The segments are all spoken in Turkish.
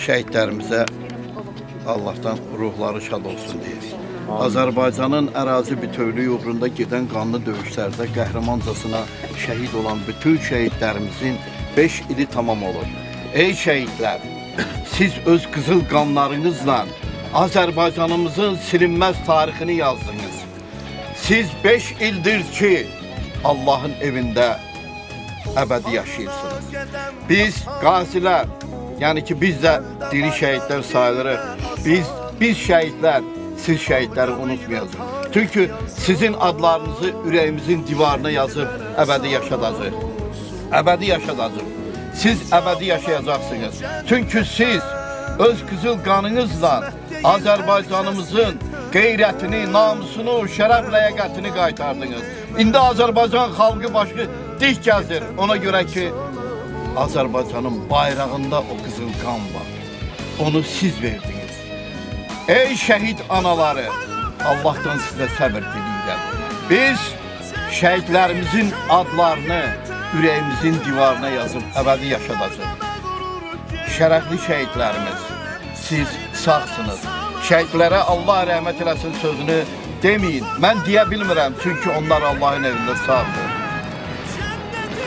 şəhidlərimizə Allah'tan ruhları şad olsun deyirik. Azərbaycanın ərazi bütövlüyü uğrunda gedən qanlı döyüşlərdə qəhrəmancasına şəhid olan bütün şəhidlərimizin 5 ili tamam olur. Ey şəhidlər, siz öz qızıl qanlarınızla Azərbaycanımızın silinməz tarixini yazdınız. Siz 5 ildir ki Allah'ın evində əbədi yaşayırsınız. Biz qazilər, yani ki biz de diri şehitler sayılırıq. Biz şehitler, siz şehitleri unutmayacağız. Çünkü sizin adlarınızı ürəyimizin divarına yazıp ebedi yaşadacağız. Ebedi yaşadacağız. Siz ebedi yaşayacaksınız. Çünkü siz öz kızıl kanınızla Azerbaycanımızın qeyrətini, namusunu, şərəf ləyaqətini qaytardınız. İndi Azerbaycan xalqı başı dik gəzir. Ona göre ki Azerbaycan'ın bayrağında o kızıl kan var. Onu siz verdiniz. Ey şehit anaları, Allah'tan size sabır dileyirəm. Biz şehitlerimizin adlarını ürəyimizin divarına yazıp ebedi yaşadacağız. Şərəfli şehitlerimiz, siz sağsınız. Şehitlere Allah rəhmət eləsin sözünü demeyin. Ben deyə bilmirəm çünkü onlar Allah'ın evinde sağdır.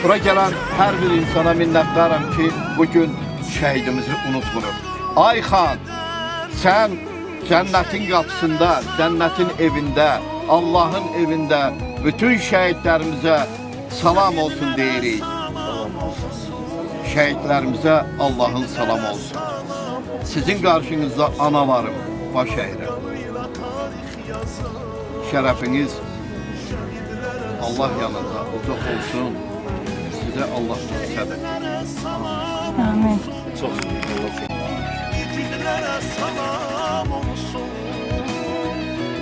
Bura gelen her bir insana minnettarım ki bugün şehidimizi unutmuruq. Ayxan, sen cennetin kapısında, cennetin evinde, Allah'ın evinde bütün şehitlerimize salam olsun deyirik. Şehitlerimize Allah'ın salamı olsun. Sizin karşınızda analarım, baş eğrəm. Şərəfiniz Allah yanında uzaq olsun. Size Allah'tan səbir. Amin. Çok Yiğitlere salam olsun.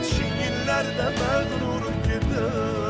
Şiirlerde mağrur gibi